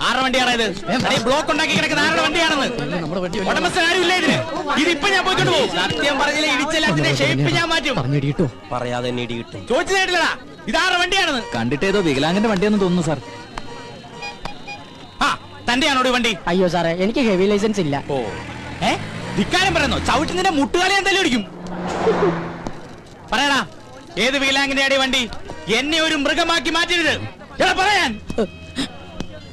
ആരുടെ വണ്ടിയാണ് ഇത്? ബ്ലോക്ക് ഉണ്ടാക്കി കിടക്കുന്ന ആരുടെ വണ്ടിയാണെന്ന് ഉടമസ്ഥൻ ആരും ഇല്ല ഇതിന്. ഇതിപ്പോ ഞാൻ പോയിക്കൊണ്ട് പോകും. സത്യം പറഞ്ഞില്ല, ഇടിച്ചെല്ലാത്തിന്റെ ഷേപ്പ് ഞാൻ മാറ്റും. പറയാതെ തന്നെ ഇടി കിട്ടും. ചോദിച്ചു കേട്ടില്ലടാ, ഇതാരുടെ വണ്ടിയാണെന്ന്. കണ്ടിട്ടേതോ വികലാംഗന്റെ വണ്ടിയാണെന്ന് തോന്നുന്നു സാർ. ആ, തന്റെയാണോ ഈ വണ്ടി? അയ്യോ സാറേ, എനിക്ക് ഹെവി ലൈസൻസ് ഇല്ല. ഓ, ധിക്കാരം പറയുന്നോ? ചവിട്ടി നിന്റെ മുട്ടുകാലി എന്തായാലും അടിക്കും. പറയടാ, ഏത് വികലാംഗന്റെ ആടി വണ്ടി? എന്നെ ഒരു മൃഗമാക്കി മാറ്റരുത്. പറയാൻ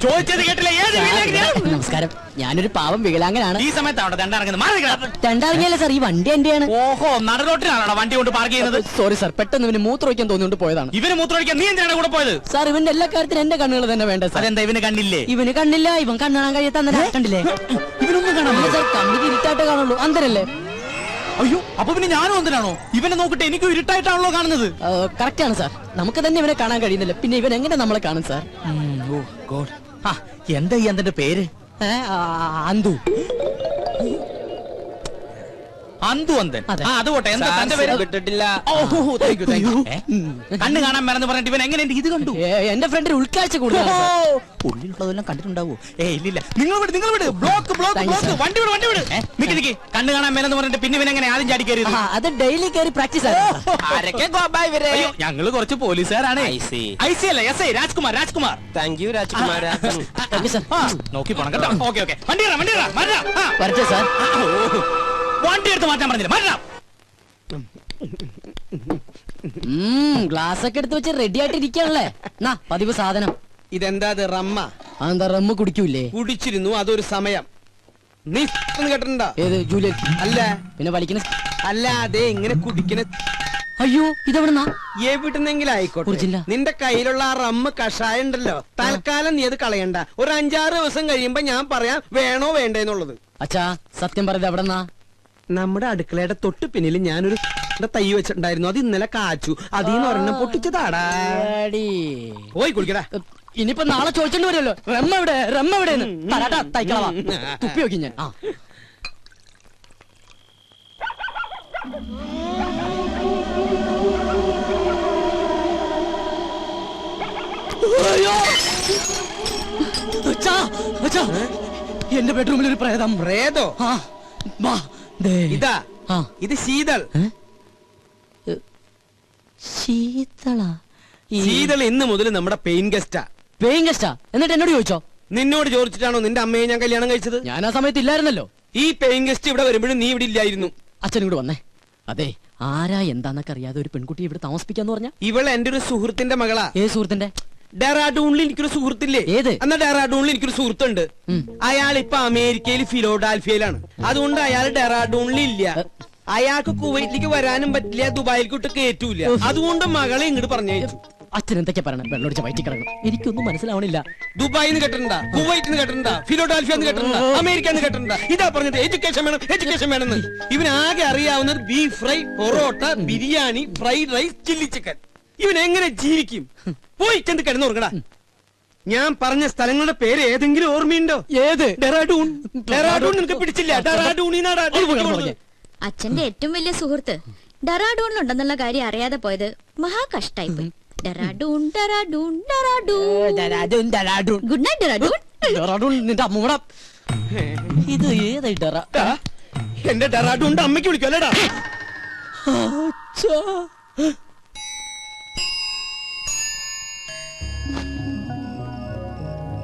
ചോദിച്ചത് കേട്ടില്ല. ഏത് വികലാംഗനാ? നമസ്കാരം, ഞാനൊരു പാവം വികലാംഗനാണ്. ഈ സമയത്താണ് ദണ്ടാറങ്ങുന്നത്. ദണ്ടാറങ്ങിയല്ല സാർ, ഈ വണ്ടി എന്റെയാണ്. ഓഹോ, നടുറോട്ടിലാണോ വണ്ടി കൊണ്ട് പാർക്ക് ചെയ്യുന്നത്? സോറി സാർ, പെട്ടെന്ന് ഇവന് മൂത്രമൊഴിക്കാൻ തോന്നിയോണ്ട് പോയതാണ്. ഇവന് മൂത്രമൊഴിക്കാൻ നീ എന്തിനാണ് കൂടെ പോയത്? സാർ, ഇവന്റെ എല്ലാ കാര്യത്തിനും എന്റെ കണ്ണുകൾ തന്നെ വേണ്ട സാർ. അതെന്താ ഇവന് കണ്ണില്ലേ? ഇവന് കണ്ണില്ല, ഇവൻ കണ്ണാൻ കഴിയാത്ത കണ്ടില്ലേ? ഇവനൊന്നും കാണാൻ സാർ, കണ്ണിന് ഇരുട്ടായിട്ട് കാണുള്ളൂ. അന്തരല്ലേ? അയ്യോ, അപ്പൊ പിന്നെ ഞാനും അന്തരാണോ? ഇവനെ നോക്കിട്ട് എനിക്കും ഇരുട്ടായിട്ടാണല്ലോ കാണുന്നത്. കറക്റ്റ് ആണ് സാർ, നമുക്ക് തന്നെ ഇവനെ കാണാൻ കഴിയുന്നില്ല, പിന്നെ ഇവൻ എങ്ങനെ നമ്മളെ കാണും സാർ? എന്താ ഈ അന്തന്റെ പേര്? അന്തു. അന്തു അന്തൻ. അത് പോട്ടെ, എന്താ തന്റെ പേര്? വിട്ടിട്ടില്ല. കണ്ണ് കാണാൻ മറന്ന് പറഞ്ഞിട്ട് ഇവൻ എങ്ങനെ ഇത് കണ്ടു? എന്റെ ഫ്രണ്ടിന് ഉൾക്കാഴ്ച കൂടുതലാണ്. ഉള്ളിലുള്ളതെല്ലാം കണ്ടിട്ടുണ്ടാവോ? നിങ്ങൾ വിട്, നിങ്ങൾ വിട്. Block block block. വണ്ടി വിട്, വണ്ടി വിട്. നിക്ക് കണ്ണ് കാണാൻ മേലെന്ന് പറഞ്ഞിട്ട് പിന്നെ ഇവൻ എങ്ങനെ ആദ്യം ചാടി കയറി? അത് ഡെയിലി കയറി പ്രാക്ടീസ് ആണ്. ഞങ്ങള് കുറച്ച് പോലീസുകാരാണ്. ഐ സി അല്ല, S I Rajkumar. Rajkumar. Thank you Rajkumar. നോക്കി പോണം കേട്ടോ. ഓക്കെ ഓക്കെ, വണ്ടി വരട്ടെ സാർ. വണ്ടി എടുത്ത് മാറ്റാൻ പറഞ്ഞില്ല, മാറ്റാം. ഗ്ലാസ് ഒക്കെ എടുത്ത് വെച്ച് റെഡി ആയിട്ട് ഇരിക്കാണല്ലേ? പതിവ് സാധനം. ഇതെന്താ റമ്മ? അതെന്താ റമ്മ് കുടിക്കൂലേ? കുടിച്ചിരുന്നു, അതൊരു സമയം. നീ കേട്ടിട്ടുണ്ടോ? ഏത് ജൂലിയൻ? അല്ല. പിന്നെ വലിക്കുന്ന? അല്ല, അതെ, ഇങ്ങനെ കുടിക്കണ. അയ്യോ, ഇതെവിടുന്നാ? എവിടുന്നെങ്കിലും ആയിക്കോട്ടെ. നിന്റെ കയ്യിലുള്ള ആ റമ്മ് കഷായം ഉണ്ടല്ലോ, തൽക്കാലം നീ അത് കളയണ്ട. ഒരു 5-6 ദിവസം കഴിയുമ്പോ ഞാൻ പറയാം വേണോ വേണ്ടേന്നുള്ളത്. അച്ഛാ, സത്യം പറയുന്നത് എവിടെന്നാ? നമ്മുടെ അടുക്കളയുടെ തൊട്ട് പിന്നിൽ ഞാനൊരു തൈ വെച്ചിട്ടുണ്ടായിരുന്നു, അത് ഇന്നലെ കാച്ചു. അതീന്ന് ഒരെണ്ണം പൊട്ടിച്ചതാടാ. പോയി കുടിക്കടാ. ഇനിയിപ്പോ നാളെ ചോദിച്ചോണ്ട് വരുമല്ലോ, റമ്മ എവിടെ, റമ്മ എവിടെയെന്ന്. തൈക്കളവാ, തുപ്പി നോക്കി ഞാൻ. എന്റെ ബെഡ്റൂമിൽ ഒരു പ്രേതം. പ്രേതോ? ഇതാ, ഇത് ശീതൾ. ശീതൾ ഇന്ന് മുതൽ നമ്മുടെ പെയിൻ ഗസ്റ്റാ. പെയിൻ ഗസ്റ്റാ? എന്നിട്ട് എന്നോട് ചോദിച്ചോ? നിന്നോട് ചോദിച്ചിട്ടാണോ നിന്റെ അമ്മയെ ഞാൻ കല്യാണം കഴിച്ചത്? ഞാൻ ആ സമയത്ത് ഇല്ലായിരുന്നല്ലോ. ഈ പെയിൻ ഗസ്റ്റ് ഇവിടെ വരുമ്പോഴും നീ ഇവിടെ ഇല്ലായിരുന്നു. അച്ഛനും കൂടെ വന്നേ. അതെ, ആരാ എന്താന്നൊക്കെ അറിയാതെ ഒരു പെൺകുട്ടി ഇവിടെ താമസിപ്പിക്കാന്ന് പറഞ്ഞ? ഇവള് എന്റെ ഒരു സുഹൃത്തിന്റെ മകളാ. ഏത് സുഹൃത്തിന്റെ? ഡെറാഡൂണിൽ എനിക്കൊരു സുഹൃത്തില്ലേ? ഏത്? എന്നാ ഡെറാഡൂണിൽ എനിക്കൊരു സുഹൃത്തുണ്ട്. അയാൾ ഇപ്പൊ അമേരിക്കയിൽ ഫിലോഡാൽഫിയയിലാണ്. അതുകൊണ്ട് അയാൾ ഡെറാഡൂണിൽ ഇല്ല. അയാൾക്ക് കുവൈറ്റിലേക്ക് വരാനും പറ്റില്ല, ദുബായിലേക്ക് കയറ്റൂല. അതുകൊണ്ട് മകളെ ഇങ്ങോട്ട് പറഞ്ഞയച്ചു. അച്ഛൻ എന്തൊക്കെ പറയണം? വെള്ളമൊടിച്ച വയറ്റി കിടക്കണം. എനിക്കൊന്നും മനസ്സിലാവണില്ല. ദുബായിന്ന് കേട്ടിട്ടുണ്ടാ, കുവൈറ്റിന്ന് കേട്ടിട്ടുണ്ടാ, ഫിലോഡാൽഫിയെന്ന് കേട്ടിട്ടുണ്ടാ, അമേരിക്കന്ന് കേട്ടിട്ടുണ്ടാ. ഇതാ പറഞ്ഞത് എഡ്യൂക്കേഷൻ വേണം, എഡ്യൂക്കേഷൻ വേണമെന്ന്. ഇവനാകെ അറിയാവുന്നത് beef fry, parotta, biryani, fried rice, chilli chicken. ഇവൻ എങ്ങനെ ജീവിക്കും? പോയി ചെന്ന് കിടന്നുറങ്ങടാ. ഞാൻ പറഞ്ഞ സ്ഥലങ്ങളുടെ പേര് ഏതെങ്കിലും ഓർമ്മയുണ്ടോ? ഏത്? ഡെറാഡൂൺ. ഡെറാഡൂൺ നിനക്ക് പിടിച്ചില്ല? ഡെറാഡൂണിനാടാ. അച്ഛന്റെ ഏറ്റവും വലിയ സുഹൃത്ത് ഡെറാഡൂണിലുണ്ടെന്നുള്ള കാര്യം അറിയാതെ പോയത് മഹാ കഷ്ടായി പോയി. ഡെറാഡൂൺ, ഡെറാഡൂൺ, ഡെറാഡൂൺ. Good night Dehradun. ഡെറാഡൂൺ നിന്റെ അമ്മൂടെ. ഇത് ഏതായി ഡെറാ? എന്റെ ഡെറാഡൂണിന്റെ അമ്മയ്ക്ക് വിളിക്കുമല്ലേടാ.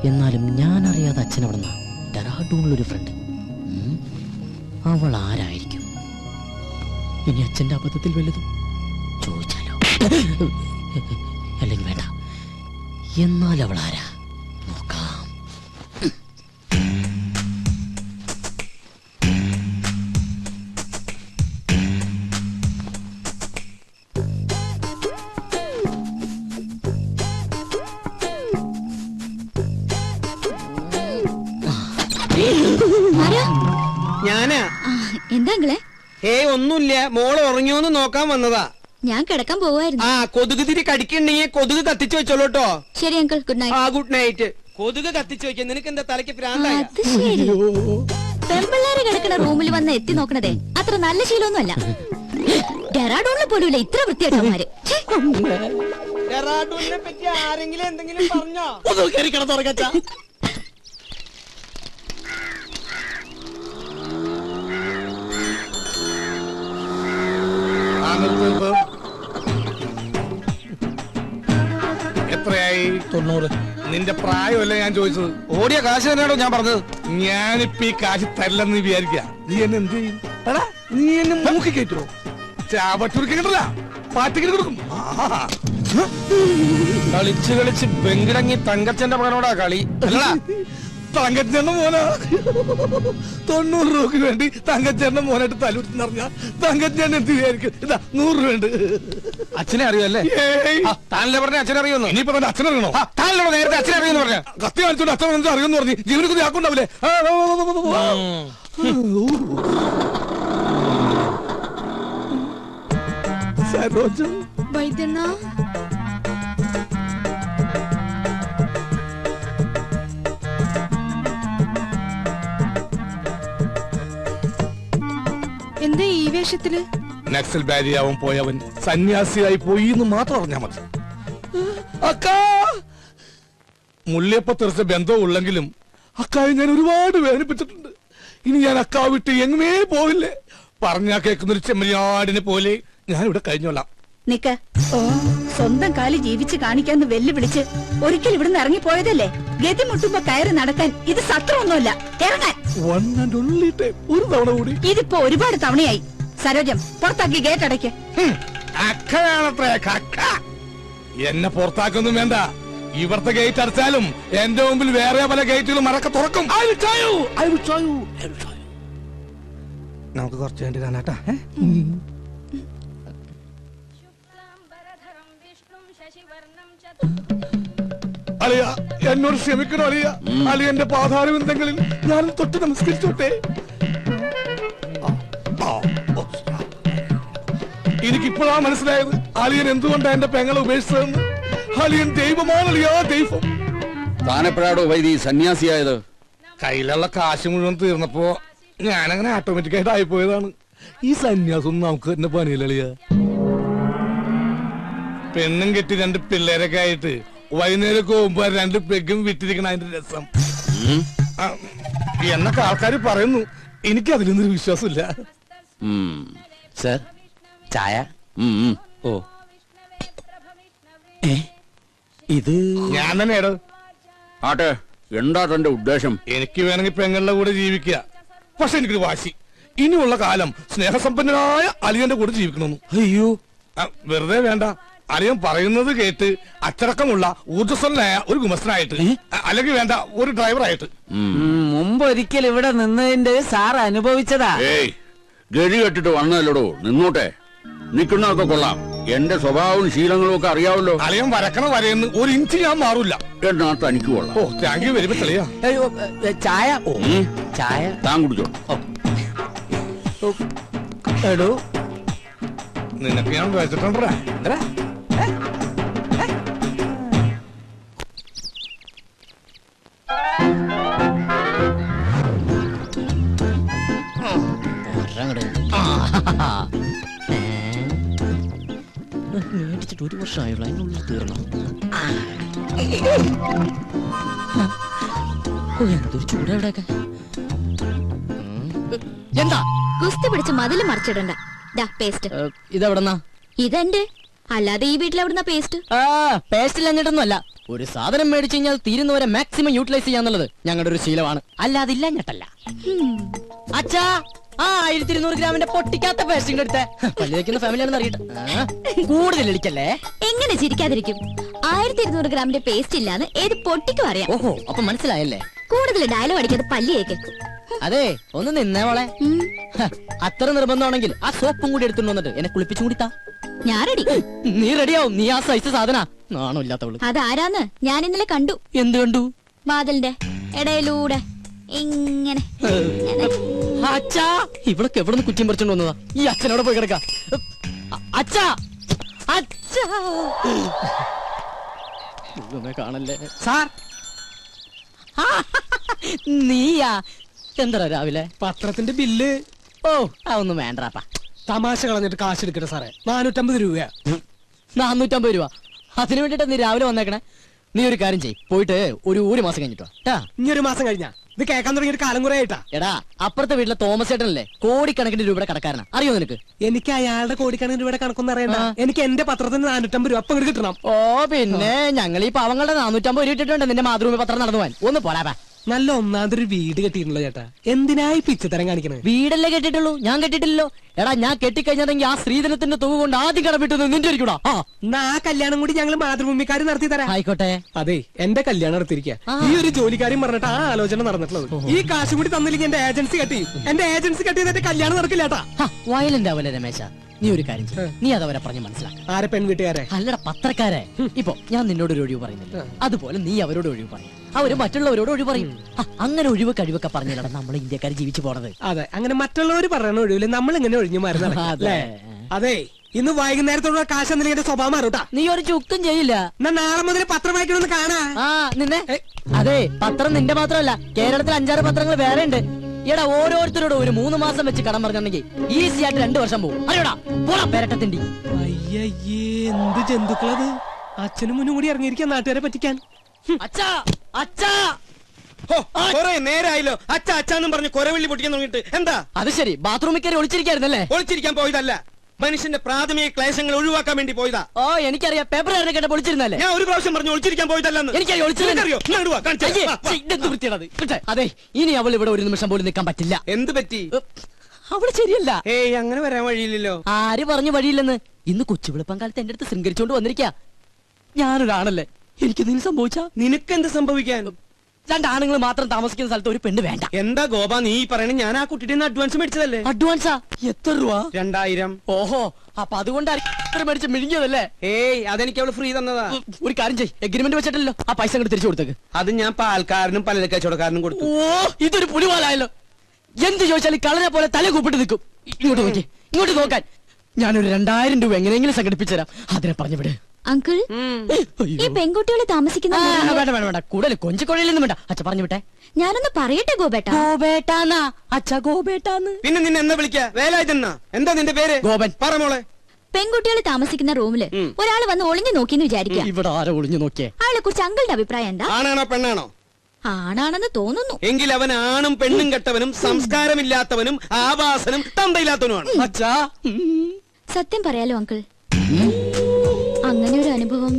എന്നാലും ഞാൻ അറിയാതെ അച്ഛൻ അവിടുന്ന ഡെറാഡൂണിലൊരു ഫ്രണ്ട്. അവൾ ആരായിരിക്കും? ഇനി അച്ഛന്റെ അബദ്ധത്തിൽ വല്ലതും ചോദിച്ചാലോ? അല്ലെങ്കിൽ വേണ്ട. എന്നാൽ അവൾ ആരാ നോക്കാം. ഞാനാ. എന്താ? ഒന്നുമില്ല, മോള് ഉറങ്ങിയോന്ന് നോക്കാൻ വന്നതാ. ഞാൻ കിടക്കാൻ പോവായിരുന്നു. കൊതുക് തിരി കടിക്കണ്ടെങ്കിൽ കൊതുക് കത്തിച്ചു വെച്ചോളൂ കേട്ടോ. ശരി uncle, good night. Good night. കൊതുക് കത്തിച്ചു വെക്കാൻ നിനക്ക് എന്താ തലയ്ക്ക് പ്രാന്തായ? പെമ്പിള്ളേര് കിടക്കുന്ന റൂമിൽ വന്ന് എത്തി നോക്കണതേ അത്ര നല്ല ശീലമൊന്നുമല്ല. ഡെറാഡൂണിൽ പോലുമില്ല ഇത്ര വൃത്തിയായിട്ടവന്മാര്. ഡെറാഡൂണിനെ പറ്റി ആരെങ്കിലും എന്തെങ്കിലും പറഞ്ഞോ? 90. നിന്റെ പ്രായമല്ലേ ഞാൻ ചോദിച്ചത്. ഓടിയ കാശ് തന്നെയാണോ ഞാൻ പറഞ്ഞത്? ഞാനിപ്പോ ഈ കാശ് തരില്ലെന്ന് വിചാരിക്ക. നീ എന്നെ എന്ത് ചെയ്യും? എടാ നീ എന്നെ മൂക്കി കയറ്റുമോ? ചാവട്ടൂർക്ക് കിട്ടില്ല, പാറ്റിക്കിന് കൊടുക്കും. കളിച്ച് കളിച്ച് ബെങ്കിടങ്ങി തങ്കച്ചന്റെ മകനോടാ കളി. അല്ലടാ തങ്കച്ചേട്ടന്റെ മോനാ. 90 രൂപയ്ക്ക് വേണ്ടി തങ്കച്ചേട്ടന്റെ മോനായിട്ട് തലൂർന്നറിഞ്ഞ തങ്കച്ചേട്ടൻ എന്ത് വിചാരിക്കും? ഇതാ 100 രൂപ ഉണ്ട്. അച്ഛനെ അറിയുമല്ലേ? ഏയ്, താനല്ലേ പറഞ്ഞ അച്ഛനെ അറിയുന്നു? ഇനിയിപ്പോ തന്നെ അച്ഛനറിയണോ? താനല്ലോ നേരത്തെ അച്ഛനെ അറിയുന്നു പറഞ്ഞ. കത്തി കാണിച്ചോണ്ട് അച്ഛൻ വന്നിട്ട് അറിയുമെന്ന് പറഞ്ഞു. ജീവനൊക്കെ ആക്കുണ്ടാവില്ലേ? സരോജം വൈദ്യണ്ണ എന്താ ഈ വേഷത്തില്? നക്സൽ ബാരിയാവൻ പോയവൻ സന്യാസിയായി പോയി എന്ന് മാത്രം അറിഞ്ഞാ മതി. അക്കാ മുള്ളിയപ്പ തെറിച്ച ബന്ധം ഉള്ളെങ്കിലും അക്കായെ ഞാൻ ഒരുപാട് വേദനിപ്പിച്ചിട്ടുണ്ട്. ഇനി ഞാൻ അക്കാ വിട്ട് എങ്ങുമേ പോവില്ലേ. പറഞ്ഞാ കേൾക്കുന്നൊരു ചെമ്മരിയാടിനെ പോലെ ഞാൻ ഇവിടെ കഴിഞ്ഞോളാം. നിക്ക, സ്വന്തം കാലി ജീവിച്ച് കാണിക്കാന്ന് വെല്ലുവിളിച്ച് ഒരിക്കൽ ഇവിടുന്ന് ഇറങ്ങിപ്പോയതല്ലേ? ഗതി മുട്ടുമ്പോ കയറി നടക്കാൻ ഇത് സത്രമൊന്നുമല്ല. ഇറങ്ങാൻ One and only time. ഒരു തവണ കൂടി. ഇതിപ്പോ ഒരുപാട് തവണയായി. സരോജം പുറത്താക്കി ഗേറ്റ് അടയ്ക്ക്. അക്കയാണത്രേ കക്ക. എന്നെ പുറത്താക്കൊന്നും വേണ്ട. ഇവിടുത്തെ ഗേറ്റ് അടച്ചാലും എന്റെ മുമ്പിൽ വേറെ പല ഗേറ്റുകളും മറക്ക തുറക്കും. നമുക്ക് കുറച്ച് വേണ്ടി കാണാട്ടാ. അളിയ എന്നോട് ക്ഷമിക്കണോ അളിയ? അളിയന്റെ പാതാരവിന്ദങ്ങളിൽ ഞാൻ തൊട്ട് നമസ്കരിച്ചോട്ടെ. എനിക്കിപ്പോഴാ മനസ്സിലായത് അളിയൻ എന്തുകൊണ്ടാ എന്റെ പെങ്ങളെ ഉപേക്ഷിച്ചതെന്ന്. അളിയൻ ദൈവമാണ് അളിയാ, ദൈവം. താനെപ്പോഴാടോ വൈദി സന്യാസിയായത്? കയ്യിലുള്ള കാശ് മുഴുവൻ തീർന്നപ്പോ ഞാനങ്ങനെ ഓട്ടോമാറ്റിക്കായിട്ട് ആയിപ്പോയതാണ്. ഈ സന്യാസം നമുക്ക് തന്നെ പണിയില്ല. പെണ്ണും കെട്ടി 2 പിള്ളേരൊക്കെ ആയിട്ട് വൈകുന്നേരം പോകുമ്പോ 2 പെഗും വിറ്റിരിക്കണ അതിന്റെ രസം എന്നൊക്കെ ആൾക്കാർ പറയുന്നു. എനിക്ക് അതിലൊന്നും വിശ്വാസമില്ല. സർ ചായ. ഓ ഇത് ഞാൻ തന്നെയാടോ. ആട്ടെ, എന്താ തന്റെ ഉദ്ദേശം? എനിക്ക് വേണമെങ്കിൽ പെങ്ങളുടെ കൂടെ ജീവിക്കുക. പക്ഷെ എനിക്കൊരു വാശി, ഇനിയുള്ള കാലം സ്നേഹസമ്പന്നനായ അലിയന്റെ കൂടെ ജീവിക്കണമെന്ന്. അയ്യോ, വെറുതെ വേണ്ട. അലിയൻ പറയുന്നത് കേട്ട് അച്ചടക്കമുള്ള ഊർജ്ജസ്വലനായ ഒരു ഗുമസ്തനായിട്ട്, അല്ലെങ്കിൽ വേണ്ട ഒരു ഡ്രൈവറായിട്ട്. മുമ്പ് ഒരിക്കൽ ഇവിടെ നിന്നതിന്റെ സാർ അനുഭവിച്ചതാ. ഏയ്, ഗതി കെട്ടിട്ട് വന്നതല്ലടോ, നിന്നോട്ടെ. നിക്കുന്നതൊക്കെ കൊള്ളാം. എന്റെ സ്വഭാവവും ശീലങ്ങളും ഒക്കെ അറിയാവല്ലോ. അലിയൻ വരക്കണ വരയെന്ന് 1 ഇഞ്ച് ഞാൻ മാറൂല. എന്നാ തനിക്ക് കൊള്ളാം. ഓ, താങ്ക് യു വെരി മച്ച് അളിയാ. ചായ. ഓ ചായ താൻ കുടിച്ചോ. എടോ, നിനക്ക് ഞാൻ വെച്ചിട്ടുണ്ടാ. മേടിച്ചിട്ട് 1 വർഷമായുള്ളൂ, അതിനുള്ളിൽ തീർന്നു. എന്തൊരു ചൂട് എവിടെയൊക്കെ. എന്താ കുസ്തി പിടിച്ച് മതില് മറിച്ചിടണ്ട. പേസ്റ്റ് ഇതെവിടെന്നാ? ഇതെന്റെ. അല്ലാതെ ഈ വീട്ടിൽ എവിടുന്ന പേസ്റ്റ്? പേസ്റ്റ് ഇല്ലഞ്ഞിട്ടൊന്നുമല്ല. ഒരു സാധനം മേടിച്ചു കഴിഞ്ഞാൽ തീരുന്നവരെ മാക്സിമം യൂട്ടിലൈസ് ചെയ്യാന്നുള്ളത് ഞങ്ങളുടെ ഒരു ശീലമാണ്. അല്ലാതെ ഇല്ലഞ്ഞിട്ടല്ല. അച്ഛാ, 1200 ഗ്രാമിന്റെ പൊട്ടിക്കാത്ത പേസ്റ്റിംഗ് എടുത്തേ. പല്ലിക്കുന്ന ഫാമിലിയാണെന്ന് അറിയട്ടെ. കൂടുതൽ ഇടിക്കല്ലേ. എങ്ങനെ ചിരിക്കാതിരിക്കും? 1200 ഗ്രാമിന്റെ പേസ്റ്റ് ഇല്ലാന്ന് ഏത് പൊട്ടിക്കും അറിയാം. ഓഹോ, അപ്പൊ മനസ്സിലായല്ലേ. കൂടുതൽ ഡയലോഗ് അടിക്കാതെ പല്ലിയേക്ക്. അതെ, ഒന്ന് നിന്നേവളെ. അത്ര നിർബന്ധമാണെങ്കിൽ ആ സോപ്പും കൂടി എടുത്തുകൊണ്ട് വന്നിട്ട് എന്നെ കുളിപ്പിച്ചും കൂടി താ. ഞാൻ റെഡി. നീ റെഡിയാവും. നീ ആ സൈസ് സാധന. നാണോ ഇല്ലാത്തവള്. അതാരാന്ന് ഞാൻ ഇന്നലെ കണ്ടു. എന്ത് കണ്ടു? വാതിലിന്റെ ഇടയിലൂടെ ഇങ്ങനെ. അച്ഛാ, ഇവളൊക്കെ എവിടെ നിന്ന് കുറ്റിയും പറിച്ചോണ്ട് വന്നതാ? ഈ അച്ഛനോടെ പോയി കിടക്ക. അച്ഛാ, അച്ഛാ, കാണല്ലേ സാർ. നീയാ? എന്താ രാവിലെ പത്രത്തിന്റെ ബില്ല്. ഓ, അതൊന്നും വേണ്ടാപ്പാ. തമാശ കളഞ്ഞിട്ട് കാശ് എടുക്കട്ടെ സാറേ. 450 രൂപയാ. 450 രൂപ. അതിനു വേണ്ടിട്ടാ നീ രാവിലെ വന്നേക്കണേ. നീ ഒരു കാര്യം ചെയ്യ്, പോയിട്ട് ഒരു മാസം കഴിഞ്ഞിട്ടോ. ഇനി 1 മാസം കഴിഞ്ഞാ ഇത് കേൾക്കാൻ തുടങ്ങിയ കാലം കുറെ ആയിട്ടാ. എടാ അപ്പുറത്തെ വീട്ടിലെ തോമസ് ചേട്ടനല്ലേ കോടിക്കണക്കിന് രൂപയുടെ കടക്കാരനാ, അറിയോ നിനക്ക്? എനിക്ക് അയാളുടെ കോടിക്കണക്കിന് രൂപയുടെ കണക്കൊന്നും അറിയണ്ട. എനിക്ക് എന്റെ പത്രത്തിന് 450 രൂപ അപ്പം കിട്ടണം. ഓ പിന്നെ ഞങ്ങൾ ഈ പാവങ്ങളുടെ 450 രൂപ ഇട്ടിട്ടുണ്ട് നിന്റെ മാതൃഭൂമി പത്രം നടന്നു പോവാൻ. ഒന്ന് പോരാ. നല്ല ഒന്നാമതൊരു വീട് കെട്ടിയിട്ടുണ്ടല്ലോ ചേട്ടാ. എന്തിനായി പിച്ചത്തരം കാണിക്കണേ? വീടല്ലേ കെട്ടിട്ടുള്ളൂ, ഞാൻ കെട്ടിട്ടില്ലല്ലോ. എടാ ഞാൻ കെട്ടിക്കഴിഞ്ഞതെങ്കിൽ ആ സ്ത്രീധനത്തിന്റെ തുക കൊണ്ട് ആദ്യം കടമിട്ടത് നിന്റെ ഇരിക്കൂടാ. എന്നാ ആ കല്യാണം കൂടി ഞങ്ങൾ മാതൃഭൂമിക്കാർ നടത്തി തരാം. ആയിക്കോട്ടെ. അതെ എന്റെ കല്യാണം നടത്തിയിരിക്കുക. ഈ ഒരു ജോലിക്കാരും പറഞ്ഞിട്ട് ആ ആലോചന നടന്നിട്ടുള്ളത്. ഈ കാശ് കൂടി തന്നില്ലെങ്കിൽ എന്റെ ഏജൻസി കെട്ടി. എന്റെ ഏജൻസി കെട്ടി എന്റെ കല്യാണം നടക്കില്ല ചേട്ടാ. വയലന്റ് ആവല്ലേ രമേശ, നീ ഒരു കാര്യം ചെയ്യ്. നീ അതവരെ പറഞ്ഞ് മനസ്സിലാക്ക. ആരെ പെൺവീട്ടുകാരെ? അല്ലട പത്രക്കാരെ. ഇപ്പൊ ഞാൻ നിന്നോട് ഒരു ഒഴിവ് പറയുന്നില്ല, അതുപോലെ നീ അവരോട് ഒഴിവ് പറയും, അവര് മറ്റുള്ളവരോട് ഒഴിവ് പറയും. അങ്ങനെ ഒഴിവ് കഴിവൊക്കെ പറഞ്ഞില്ലടാ നമ്മൾ ഇന്ത്യക്കാർ ജീവിച്ചു പോണത്. അതെ, അങ്ങനെ മറ്റുള്ളവർ പറയുന്ന ഒഴിവില്ല നമ്മൾ ഇങ്ങനെ ഒഴിഞ്ഞു മാറുന്നത്. അതെ, ഇന്ന് വൈകുന്നേരത്തോടെ കാശ് എന്തെങ്കിലും എന്റെ സ്വഭാവം മാറൂട്ടാ. നീ ഒരു ചുക്കും ചെയ്യില്ല. എന്നാ നാളെ മുതൽ പത്രം വായിക്കണമെന്ന് കാണാ. നിന്നെ അതെ, പത്രം നിന്റെ മാത്രമല്ല, കേരളത്തിൽ 5-6 പത്രങ്ങൾ വേറെ ഉണ്ട്. എടാ ഓരോരുത്തരോട് ഒരു 3 മാസം വെച്ച് കടം പറഞ്ഞിട്ടുണ്ടെങ്കിൽ ഈസി ആയിട്ട് 2 വർഷം പോകും. അറിയോടാ പോടാ പേരട്ടത്തിണ്ടി. അയ്യയ്യേ, എന്ത് ജന്തുക്കളത്. അച്ഛനും മുന്നും കൂടി ഇറങ്ങിയിരിക്കാൻ നാട്ടുകാരെ പറ്റിക്കാൻ. അച്ഛാ അച്ഛാ, നേരായല്ലോ അച്ഛ അച്ഛാന്നും പറഞ്ഞ് കൊരവെള്ളി പൊട്ടിക്കാൻ തുടങ്ങിയിട്ട്. എന്താ അത് ശരി, ബാത്റൂമിൽ കയറി ഒളിച്ചിരിക്കായിരുന്നല്ലേ? ഒളിച്ചിരിക്കാൻ പോയതല്ല, മനുഷ്യന്റെ പ്രാഥമിക ക്ലേശങ്ങൾ ഒഴിവാക്കാൻ വേണ്ടി പോയതാ. ഓ എനിക്കറിയാം, പേപ്പർ കേട്ട പൊളിച്ചിരുന്നല്ലേ? ഞാൻ ഒരു പ്രാവശ്യം പറഞ്ഞു ഒളിച്ചിരിക്കാൻ പോയതല്ലെന്ന്. എനിക്കറിയോ വൃത്തിയാണത്. അതെ, ഇനി അവൾ ഇവിടെ ഒരു നിമിഷം പോലും നിൽക്കാൻ പറ്റില്ല. എന്ത് പറ്റി? അവള് ശരിയല്ല. ഏയ് അങ്ങനെ വരാൻ വഴിയില്ലല്ലോ. ആര് പറഞ്ഞു വഴിയില്ലെന്ന്? ഇന്ന് കൊച്ചുവിളപ്പം കാലത്ത് എന്റെ അടുത്ത് ശൃംഗരിച്ചോണ്ട് വന്നിരിക്കാ. ഞാനൊരാണല്ലേ, എനിക്ക് നീ സംഭവിച്ച നിനക്കെന്ത് സംഭവിക്കാൻ? 2 ആണുങ്ങൾ മാത്രം താമസിക്കുന്ന സ്ഥലത്ത് ഒരു പെണ്ണ് വേണ്ട. എന്താ ഗോപ നീ പറയണേ? ഞാൻ ആ കുട്ടിയുടെ അഡ്വാൻസ് മേടിച്ചതല്ലേ. അഡ്വാൻസാ? എത്ര രൂപ? 2000. ഓഹോ, അപ്പൊ അതുകൊണ്ടാണ് മേടിച്ച് മിഴിഞ്ഞതല്ലേ? ഏയ് അതെനിക്ക് അവള് ഫ്രീ തന്നതാ. ഒരു കാര്യം ചെയ്യ്, എഗ്രിമെന്റ് വെച്ചിട്ടല്ലോ ആ പൈസ അങ്ങോട്ട് തിരിച്ചു കൊടുത്തേക്ക്. അത് ഞാൻ പാൽക്കാരനും പല കച്ചവടക്കാരനും കൊടുത്തു. ഓ ഇതൊരു പുലിവാലായല്ലോ. എന്ത് ചോദിച്ചാലും കളനെ പോലെ തല കൂപ്പിട്ട് നിൽക്കും. ഇങ്ങോട്ട് നോക്കി, ഇങ്ങോട്ട് നോക്കാൻ. ഞാനൊരു 2000 രൂപ എങ്ങനെയെങ്കിലും സംഘടിപ്പിച്ചു തരാം. അതിനെ പറഞ്ഞു വിട്. അങ്കിൾ, ഈ പെൺകുട്ടികള് താമസിക്കുന്ന വേണ്ട വേണ്ട വേണ്ട, കൂടുതൽ കൊഞ്ചിക്കൊഴയിലൊന്നും വേണ്ട. അച്ഛ പറഞ്ഞു വിട്ടെ. ഞാനൊന്ന് പറയട്ടെ ഗോപേട്ട. ഗോപേട്ടാന്നാ അച്ഛ, ഗോപേട്ടാന്ന്. പിന്നെ നിന്നെ എന്താ വിളിക്കാ? വേലായുധനാ? എന്താ നിന്റെ പേര്? ഗോപൻ. പറ മോളെ. പെൺകുട്ടികൾ താമസിക്കുന്ന റൂമില് ഒരാള് വന്ന് ഒളിഞ്ഞു നോക്കിന്ന് വിചാരിക്കാം. ഇവിടെ ആരോ ഒളിഞ്ഞു നോക്കിയേ? അയാളെ കുറിച്ച് അങ്കിളുടെ അഭിപ്രായം എന്താ? ആണാണോ പെണ്ണാണോ? ആണാണെന്ന് തോന്നുന്നു. എങ്കിൽ അവൻ ആണും പെണ്ണും കെട്ടവനും സംസ്കാരമില്ലാത്തവനും ആവാസനും തന്തയില്ലാത്തവനുമാണ്. അച്ഛാ സത്യം പറയാലോ അങ്കിൾ, അങ്ങനെ ഒരു അനുഭവം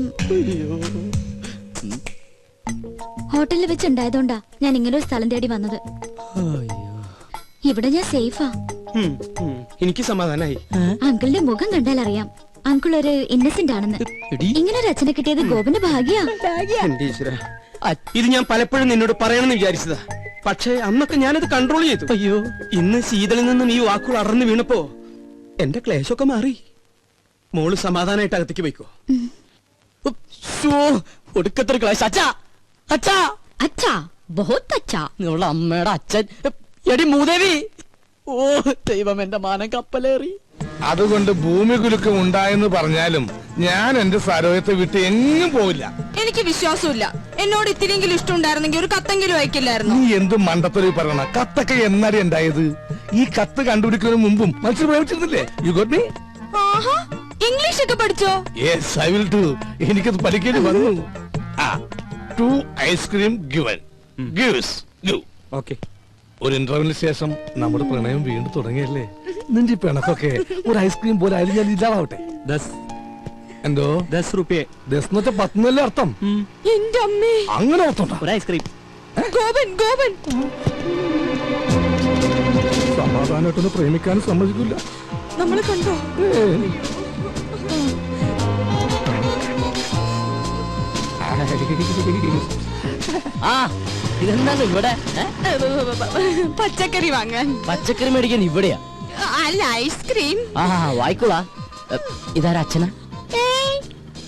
ഹോട്ടലിൽ വെച്ചുണ്ടായതുകൊണ്ടാ ഞാൻ ഇങ്ങനെ ഒരു സ്ഥലം തേടി വന്നത്. ഇവിടെ ഞാൻ സേഫാ. എനിക്ക് സമാധാനായി. അങ്കിളിന്റെ മുഖം കണ്ടാൽ അറിയാം അങ്കിൾ ഒരു ഇന്നസെന്റ് ആണെന്ന്. ഇങ്ങനെ ഒരു അച്ഛനെ കിട്ടിയത് ഗോപന്റെ ഭാഗ്യാ. എന്റെ ഈശ്വരാ, ഇത് ഞാൻ പലപ്പോഴും നിന്നോട് പറയണമെന്ന് വിചാരിച്ചതാ. പക്ഷേ അന്നൊക്കെ ഞാനത് കൺട്രോൾ ചെയ്തു. അയ്യോ, ഇന്ന് ശീതളിൽ നിന്നും ഈ വാക്കുകൾ അറന്നു വീണപ്പോ എന്റെ ക്ലേശമൊക്കെ മാറി. മോള് സമാധാനായിട്ട് അകത്തേക്ക് പോയിക്കോ. ഒടുക്കത്തൊരു ക്ലാസ്. അച്ഛാ അച്ഛാ അച്ഛാ, ബഹുത് അച്ഛാ. നിങ്ങളുടെ അമ്മയുടെ അച്ഛൻ. എടി മൂദേവി. ഓ ദൈവം, എന്റെ മാനം കപ്പലേറി. അതുകൊണ്ട് ഭൂമി കുലുക്കം ഉണ്ടായെന്ന് പറഞ്ഞാലും ഞാൻ എന്റെ സരോയത്തെ വിട്ട് എങ്ങും പോവില്ല. എനിക്ക് വിശ്വാസമില്ല. എന്നോട് ഇത്തിരിയെങ്കിലും ഇഷ്ടമുണ്ടായിരുന്നെങ്കിൽ ഒരു കത്തെങ്കിലും അയക്കില്ലായിരുന്നു. നീ എന്ത് മണ്ടത്തൊരു പറയണ? കത്തൊക്കെ എന്നാടി ഉണ്ടായത്? ഈ കത്ത് കണ്ടുപിടിക്കുന്നതിന് മുമ്പും മനസ്സിൽ പ്രേമിച്ചിരുന്നില്ലേ? You got me? ആഹാ, ഇംഗ്ലീഷ് ഒക്കെ പഠിച്ചോ? Yes, I will do. എനിക്കത് പഠിക്കേണ്ടി വന്നു. 2 ice cream given. Gives give. Okay. ഒരു ഇന്റർവ്യൂവിന് ശേഷം നമ്മുടെ പ്രണയം വീണ്ടും തുടങ്ങിയല്ലേ? നിന്റെ പിണക്കൊക്കെ ഒരു ഐസ്ക്രീം പോലെ ആയാലും ഞാൻ ഇല്ലാതാവട്ടെ. എന്തോ 10 രൂപയെ? 10 എന്ന് വെച്ചാൽ 10 എന്നല്ലേ അർത്ഥം? എന്റെ അമ്മേ, അങ്ങനെ അർത്ഥം. ഒരു ഐസ്ക്രീം. ഗോപൻ ഗോപൻ. സമാധാനമായിട്ടൊന്ന് പ്രേമിക്കാനും സമ്മതിക്കില്ല. നമ്മളെ കണ്ടോ? ആ ഇതെന്താണ് ഇവിടെ? പച്ചക്കറി വാങ്ങാൻ. പച്ചക്കറി മേടിക്കാൻ ഇവിടെയാ? അല്ല, ഐസ്ക്രീം. ആ വായിക്കോളാ. ഇതാരാ അച്ഛനാ?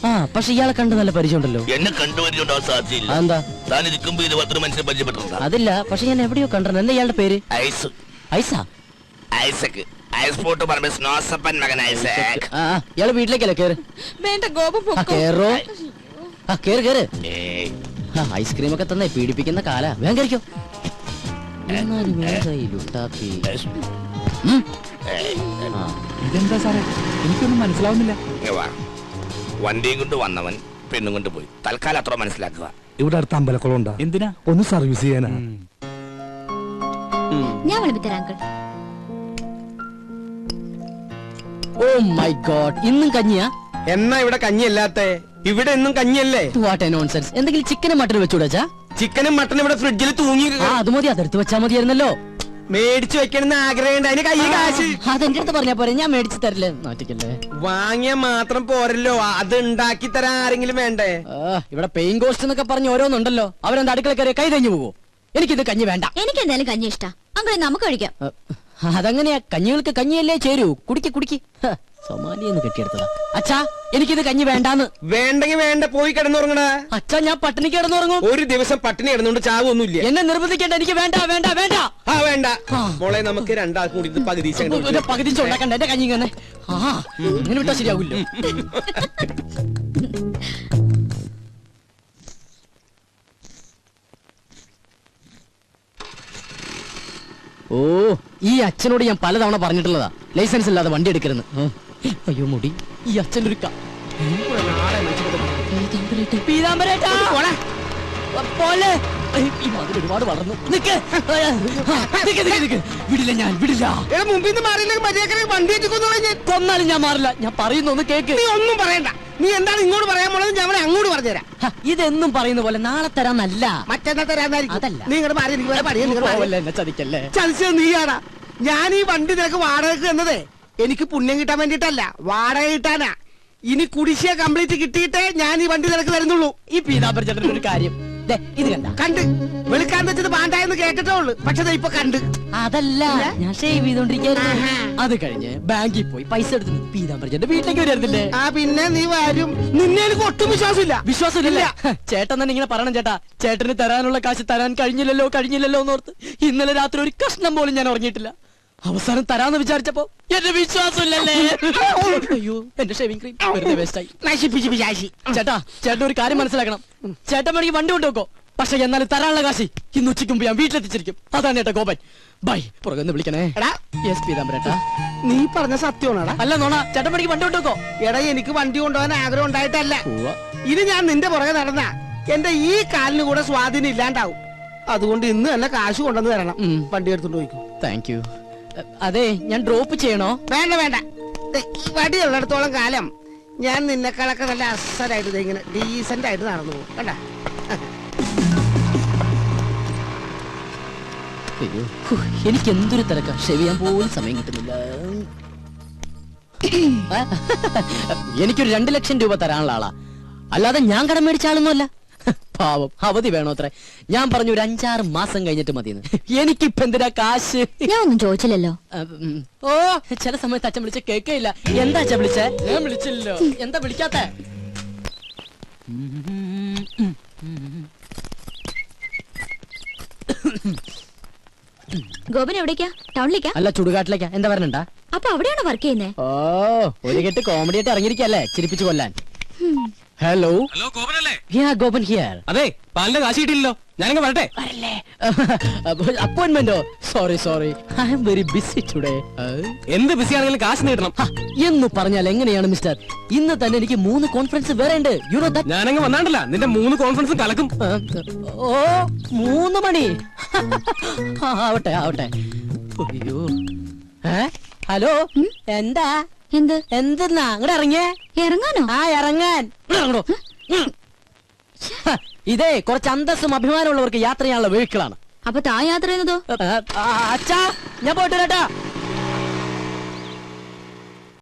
ആ പക്ഷെ ഇയാളെ കണ്ട് നല്ല പരിചയമുണ്ടല്ലോ. എന്നെ കണ്ടുപരിചയമുണ്ടാവാൻ സാധ്യതയില്ല. എന്താ? താനിരിക്കുമ്പോ ഇത് 10 മനുഷ്യരെ പരിചയപ്പെട്ടിട്ടുണ്ടോ? അതില്ല, പക്ഷെ ഞാൻ എവിടെയോ കണ്ടിരുന്നു. എന്താ ഇയാളുടെ പേര്? ഐസ്. ഐസാ? ഐസക്. ഐസ് പോട്ട് പറഞ്ഞ സ്നോസപ്പൻ മകൻ ഐസക്. ആ ഇയാള് വീട്ടിലേക്കല്ലേ? കേറ്. വേണ്ട ഗോപൻ ആ പൊക്കോ. കേറോ. ആ കേറ് കേറ്. ഏയ്, ഐസ്ക്രീം ഒക്കെ തന്നെ പീഡിപ്പിക്കുന്ന കാല. വേഗം കഴിക്കോ. ഇതെന്താ സാറേ, എനിക്കൊന്നും മനസ്സിലാവുന്നില്ല. ഇങ്ങ് വാ. വണ്ടിയും കൊണ്ട് വന്നവൻ പെണ്ണും കൊണ്ട് പോയി. തൽക്കാലം അത്ര മനസ്സിലാക്കുക. ഇവിടെ അടുത്ത അമ്പലക്കുളം ഉണ്ടാ? എന്തിനാ? ഒന്ന് സർവീസ് ചെയ്യാനാ. ഞാൻ വിളിപ്പിത്തരാം അങ്കിൾ. ഓ മൈ ഗോഡ്, ഇന്നും കഞ്ഞിയാ? എന്നാ ഇവിടെ കഞ്ഞിയല്ലാത്ത? ഇവിടെ എന്നും കഞ്ഞിയല്ലേ? What A nonsense. എന്തെങ്കിലും ചിക്കനും മട്ടനും വെച്ചൂടാ? ചിക്കനും മട്ടനും ഇവിടെ ഫ്രിഡ്ജിൽ തൂങ്ങി അത് മതി, അതെടുത്ത് വെച്ചാ മതിയായിരുന്നല്ലോ. മേടിച്ചു വെക്കണമെന്ന് ആഗ്രഹമുണ്ട്. അതിന് കയ്യിൽ കാശ് അതെന്റെ അടുത്ത് പറഞ്ഞാ പോരെ, ഞാൻ മേടിച്ചു തരില്ലേ. നാട്ടിക്കല്ലേ. വാങ്ങിയാ മാത്രം പോരല്ലോ, അത് ഉണ്ടാക്കി തരാൻ ആരെങ്കിലും വേണ്ടേ? ഇവിടെ പെയിൻ കോസ്റ്റ് എന്നൊക്കെ പറഞ്ഞ് ഓരോന്നുണ്ടല്ലോ. അവരെന്താ അടുക്കള കയറി കൈ തഞ്ഞു പോവോ? എനിക്കിത് കഞ്ഞി വേണ്ട. എനിക്ക് എന്തായാലും കഞ്ഞി ഇഷ്ടാ അങ്കിൾ, നമുക്ക് കഴിക്കാം. അതങ്ങനെയാ, കഞ്ഞികൾക്ക് കഞ്ഞിയല്ലേ ചേരൂ. കുടിക്ക് കുടിക്ക്. സൊമാലിയെന്ന് കെട്ടിയെടുത്തതാ. അച്ഛാ, എനിക്കിത് കഞ്ഞി വേണ്ടാന്ന്. വേണ്ടെങ്കിൽ വേണ്ട, പോയി കിടന്നുറങ്ങണ. അച്ഛാ, ഞാൻ പട്ടിണി കിടന്നുറങ്ങും. ഒരു ദിവസം പട്ടിണി കിടന്നുകൊണ്ട് ചാവൊന്നുമില്ല. എന്നെ നിർബന്ധിക്കേണ്ട. എനിക്ക് വേണ്ട വേണ്ട വേണ്ട. ആ വേണ്ട മോളെ, നമുക്ക് രണ്ടാൾക്കും കൂടി ഇത് പകുതി പകുതി ഉണ്ടാക്കണ്ട. എന്റെ കഞ്ഞി തന്നെ ഇങ്ങനെ വിട്ടാ ശരിയാവില്ലോ. ഓ, ഈ അച്ഛനോട് ഞാൻ പലതവണ പറഞ്ഞിട്ടുള്ളതാ, ലൈസൻസ് ഇല്ലാതെ വണ്ടി എടുക്കരുന്ന്. അയ്യോ മുടി, ഈ അച്ഛൻ്റെ ഒരു പീതാംബരേട്ടാ പോലെ ഈ മതിൽ ഒരുപാട് വളർന്നു. നിക്ക് വിടില്ല, ഞാൻ വിടില്ല. മുമ്പിൽ നിന്ന് മാറിയില്ലെങ്കിൽ മര്യാദ വണ്ടി കൊന്നാലും ഞാൻ മാറില്ല. ഞാൻ പറയുന്ന ഒന്ന് കേക്ക്. നീ ഒന്നും പറയണ്ട. നീ എന്താണ് ഇങ്ങോട്ട് പറയാൻ പോണത്? ഞാൻ അങ്ങോട്ട് പറഞ്ഞുതരാം. ഇതെന്നും പറയുന്ന പോലെ നാളെ തരാന്നല്ല, മറ്റന്നാ തരാന്നായിരിക്കും. അതല്ല. നീ ഇങ്ങോട്ട് മാറി. എന്നെ ചതിക്കല്ലേ. ചതിച്ചത് നീയാടാ. ഞാൻ ഈ വണ്ടി നിനക്ക് വാടകയ്ക്ക് തന്നതേ എനിക്ക് പുണ്യം കിട്ടാൻ വേണ്ടിട്ടല്ല, വാടക കിട്ടാനാ. ഇനി കുടിശ്ശിക കംപ്ലീറ്റ് കിട്ടിയിട്ടേ ഞാൻ ഈ വണ്ടി നിനക്ക് തരുന്നുള്ളൂ. ഈ പീതാംബര ചേട്ടൻ ഒരു കാര്യം ഇത് കണ്ട് വെളുക്കാൻ വെച്ചത് പാണ്ടായെന്ന് കേട്ടിട്ടേ ഉള്ളു. പക്ഷെ ഇപ്പൊ കണ്ട്. അതല്ല, ഞാൻ ഷേവ് ചെയ്തോണ്ടിരിക്കുന്നു. അത് കഴിഞ്ഞ് ബാങ്കിൽ പോയി പൈസ എടുത്ത് പീതാംബര ചേട്ടൻ വീട്ടിലേക്ക് വരുന്നില്ലേ? ആ പിന്നെ നീ വരും. നിന്നെ എനിക്ക് ഒട്ടും വിശ്വാസമില്ല. വിശ്വാസമില്ല. ചേട്ടൻ തന്നെ ഇങ്ങനെ പറയണം. ചേട്ടാ, ചേട്ടന് തരാനുള്ള കാശ് തരാൻ കഴിഞ്ഞില്ലല്ലോ എന്നോർത്ത് ഇന്നലെ രാത്രി ഒരു കഷ്ണം പോലും ഞാൻ ഉറങ്ങിയിട്ടില്ല. അവസാനം തരാന്ന് വിചാരിച്ചപ്പോ എന്റെ വിശ്വാസമില്ലല്ലേ. അയ്യോ, എന്റെ ഷേവിംഗ് ക്രീം വെറുതെ വേസ്റ്റായി. ചേട്ടാ, ചേട്ടൻ ഒരു കാര്യം മനസ്സിലാക്കണം. ചേട്ടൻ വേണമെങ്കിൽ വണ്ടി കൊണ്ടുവെക്കോ, പക്ഷെ എന്നാലും തരാനുള്ള കാശി ഇന്ന് ഉച്ചയ്ക്ക് മുമ്പ് ഞാൻ വീട്ടിലെത്തിച്ചിരിക്കും. അതാണ് ചേട്ടാ ഗോപൻ. ബൈ. പുറകെ വിളിക്കണേ. യെസ് പീതാംബരേട്ടാ. നീ പറഞ്ഞ സത്യമാണോടാ? അല്ല നോണ. ചേട്ടൻ വേണമെങ്കിൽ വണ്ടി കൊണ്ടുവെക്കോ. എടാ, എനിക്ക് വണ്ടി കൊണ്ടുപോകാൻ ആഗ്രഹം ഉണ്ടായിട്ടല്ല. ഇത് ഞാൻ നിന്റെ പുറകെ നടന്ന എന്റെ ഈ കാലിന് കൂടെ സ്വാധീനം ഇല്ലാണ്ടാവും. അതുകൊണ്ട് ഇന്ന് തന്നെ കാശ് കൊണ്ടുവന്ന് തരണം. വണ്ടി എടുത്തോണ്ട് പോയിക്കോ. Thank you. അതെ, ഞാൻ ഡ്രോപ്പ് ചെയ്യണോ? വേണ്ട വേണ്ട. ഈ വടി ഉള്ളിടത്തോളം കാലം ഞാൻ നിന്നെക്കാളൊക്കെ നല്ല അസലായിട്ട് ഇങ്ങനെ ഡീസന്റ് ആയിട്ട് നടന്നു പോകും. കണ്ട. എനിക്ക് എന്തൊരു തിരക്കാ, ഷെവ് ചെയ്യാൻ പോലും സമയം കിട്ടുന്നില്ല. എനിക്കൊരു 2 ലക്ഷം രൂപ തരാനുള്ള ആളാ, അല്ലാതെ ഞാൻ കടം മേടിച്ച ആളൊന്നുമല്ല. പാവം, അവധി വേണോ അത്ര? ഞാൻ പറഞ്ഞു ഒരു 5-6 മാസം കഴിഞ്ഞിട്ട് മതിയെന്ന്. എനിക്കിപ്പ എന്തിനാ കാശ്? ഞാൻ ഒന്നും ചോദിച്ചില്ലല്ലോ. ഓ, ചില സമയത്ത് അച്ഛൻ വിളിച്ച കേൾക്കയില്ല. എന്താ അച്ഛൻ വിളിച്ചേ? ഞാൻ വിളിച്ചില്ലല്ലോ. എന്താ വിളിക്കാത്ത? ഗോപൻ എവിടേക്കാ? ടൗണിലേക്കാ? അല്ല, ചുടുകാട്ടിലേക്കാ. എന്താ പറഞ്ഞണ്ടാ? അപ്പൊ അവിടെയാണോ വർക്ക് ചെയ്യുന്നേ? ഓ, ഒരു കെട്ട് കോമഡി ആയിട്ട് ഇറങ്ങിയിരിക്കല്ലേ ചിരിപ്പിച്ചു കൊല്ലാൻ. ഹലോ ഗോപനല്ലേ? ഗോപൻ ഹിയർ. അതെ, പാലിന്റെ കാശ് കിട്ടിയില്ലല്ലോ. ഞാനങ്ങ് വരട്ടെ. അപ്പോയിന്റ്മെന്റോ? Sorry, I am very busy today. എന്ത് ബിസി ആണെങ്കിലും കാശ് നേടണം എന്ന് പറഞ്ഞാൽ എങ്ങനെയാണ് മിസ്റ്റർ? ഇന്ന് തന്നെ എനിക്ക് 3 കോൺഫറൻസ് വേറെ ഉണ്ട്. You know that. ഞാനങ്ങ് വന്നാണ്ടല്ല, നിന്റെ 3 കോൺഫറൻസും കലക്കും. ഓ, 3 മണി. ആവട്ടെ. അയ്യോ, ഹലോ, എന്താ? എന്തെന്നാ അങ്ങോട്ട് ഇറങ്ങിയേ? ഇറങ്ങാനോ? ആ, ഇറങ്ങാൻ. ഇതേ കുറച്ച് അന്തസ്സും അഭിമാനമുള്ളവർക്ക് യാത്ര ചെയ്യാനുള്ള വെഹിക്കിളാണ്. അപ്പൊ താ യാത്ര ചെയ്യുന്നതോ? അച്ഛാ, ഞാൻ പോയിട്ട് വരാട്ടാ.